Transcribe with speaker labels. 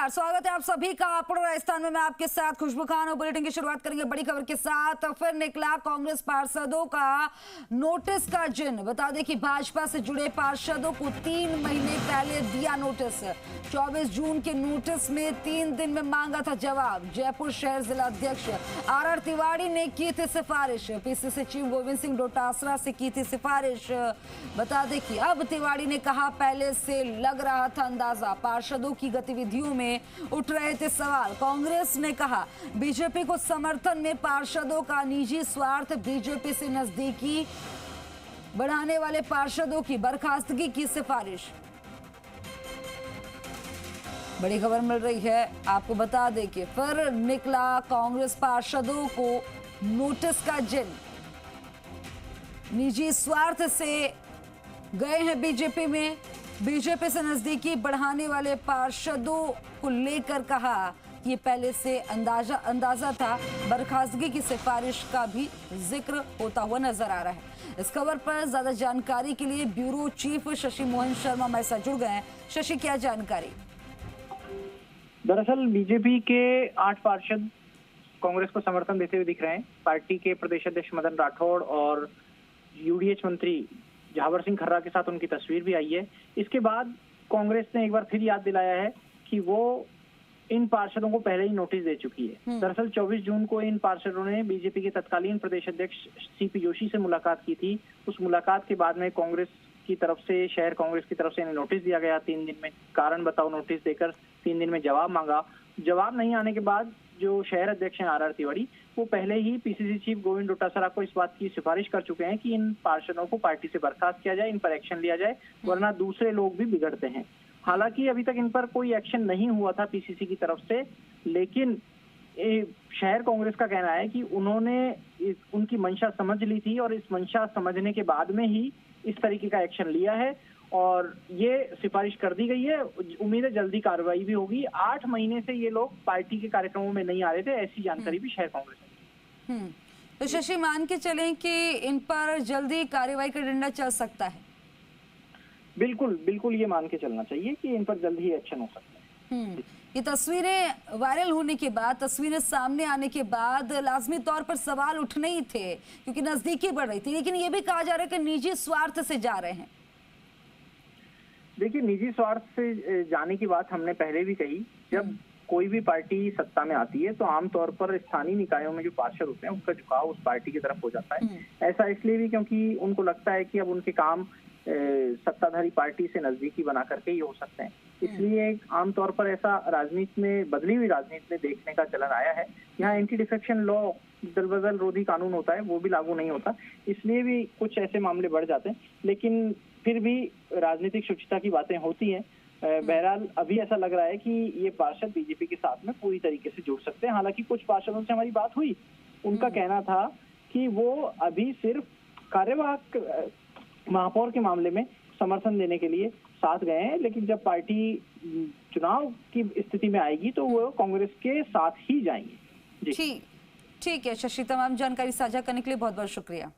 Speaker 1: स्वागत है आप सभी का। पूर्व राजस्थान में मैं आपके साथ खुशबू खान और बुलेटिन की शुरुआत करेंगे बड़ी खबर के साथ। फिर निकला कांग्रेस पार्षदों का नोटिस का जिन। बता दें कि भाजपा से जुड़े पार्षदों को 3 महीने पहले दिया नोटिस। 24 जून के नोटिस में 3 दिन में मांगा था जवाब। जयपुर शहर जिला अध्यक्ष आर तिवारी ने की थी सिफारिश। पीसीसी चीफ गोविंद सिंह डोटासरा से की थी सिफारिश। बता दें कि अब तिवारी ने कहा पहले से लग रहा था अंदाजा। पार्षदों की गतिविधियों में उठ रहे थे सवाल। कांग्रेस ने कहा बीजेपी को समर्थन में पार्षदों का निजी स्वार्थ। बीजेपी से नजदीकी बढ़ाने वाले पार्षदों की बर्खास्तगी की सिफारिश। बड़ी खबर मिल रही है, आपको बता दें कि फिर निकला कांग्रेस पार्षदों को नोटिस का जिन। निजी स्वार्थ से गए हैं बीजेपी में। बीजेपी से नजदीकी बढ़ाने वाले पार्षदों को लेकर कहा कि पहले से अंदाजा था। बर्खास्तगी की सिफारिश का भी जिक्र होता हुआ नजर आ रहा है। इस खबर पर ज्यादा जानकारी के लिए ब्यूरो चीफ शशि मोहन शर्मा हमारे साथ जुड़ गए हैं। शशि, क्या जानकारी?
Speaker 2: दरअसल बीजेपी के 8 पार्षद कांग्रेस को समर्थन देते हुए दिख रहे हैं। पार्टी के प्रदेश अध्यक्ष मदन राठौड़ और यूडीएच मंत्री जहावर सिंह खर्रा के साथ उनकी तस्वीर भी आई है। इसके बाद कांग्रेस ने एक बार फिर याद दिलाया है कि वो इन पार्षदों को पहले ही नोटिस दे चुकी है। दरअसल 24 जून को इन पार्षदों ने बीजेपी के तत्कालीन प्रदेश अध्यक्ष सीपी जोशी से मुलाकात की थी। उस मुलाकात के बाद में कांग्रेस की तरफ से, शहर कांग्रेस की तरफ से इन्हें नोटिस दिया गया 3 दिन में। कारण बताओ नोटिस देकर 3 दिन में जवाब मांगा। जवाब नहीं आने के बाद जो शहर अध्यक्ष हैं आर तिवारी, वो पहले ही पीसीसी चीफ गोविंद डोटासरा को इस बात की सिफारिश कर चुके हैं कि इन पार्षदों को पार्टी से बर्खास्त किया जाए, इन पर एक्शन लिया जाए, वरना दूसरे लोग भी बिगड़ते हैं। हालांकि अभी तक इन पर कोई एक्शन नहीं हुआ था पीसीसी की तरफ से, लेकिन शहर कांग्रेस का कहना है कि उन्होंने उनकी मंशा समझ ली थी और इस मंशा समझने के बाद में ही इस तरीके का एक्शन लिया है और ये सिफारिश कर दी गई है। उम्मीद है जल्दी कार्रवाई भी होगी। 8 महीने से ये लोग पार्टी के कार्यक्रमों में नहीं आ रहे थे, ऐसी जानकारी भी शहर कांग्रेस ने।
Speaker 1: तो शशि, मान के चलें कि इन पर जल्दी कार्रवाई का डंडा चल सकता है?
Speaker 2: बिल्कुल बिल्कुल, ये मान के चलना चाहिए कि इन पर जल्द ही एक्शन हो सकता है।
Speaker 1: ये तस्वीरें वायरल होने के बाद, तस्वीरें सामने आने के बाद लाजमी तौर पर सवाल उठने ही थे क्योंकि नजदीकी बढ़ रही थी, लेकिन ये भी कहा जा रहा है कि निजी स्वार्थ से जा रहे हैं।
Speaker 2: देखिए, निजी स्वार्थ से जाने की बात हमने पहले भी कही। जब कोई भी पार्टी सत्ता में आती है तो आमतौर पर स्थानीय निकायों में जो पार्षद होते हैं उसका झुकाव उस पार्टी की तरफ हो जाता है। ऐसा इसलिए भी क्योंकि उनको लगता है कि अब उनके काम सत्ताधारी पार्टी से नजदीकी बना करके ही हो सकते हैं। इसलिए आमतौर पर ऐसा राजनीति में, बदली हुई राजनीति में देखने का चलन आया है। यहाँ एंटी डिफेक्शन लॉ, दलबदल रोधी कानून होता है, वो भी लागू नहीं होता, इसलिए भी कुछ ऐसे मामले बढ़ जाते हैं। लेकिन फिर भी राजनीतिक शुचिता की बातें होती हैं। बहरहाल अभी ऐसा लग रहा है कि ये पार्षद बीजेपी के साथ में पूरी तरीके से जुड़ सकते हैं। हालांकि कुछ पार्षदों से हमारी बात हुई, उनका कहना था कि वो अभी सिर्फ कार्यवाहक महापौर के मामले में समर्थन देने के लिए साथ गए हैं, लेकिन जब पार्टी चुनाव की स्थिति में आएगी तो वो कांग्रेस के साथ ही जाएंगे।
Speaker 1: जी ठीक है शशि, तमाम जानकारी साझा करने के लिए बहुत बहुत शुक्रिया।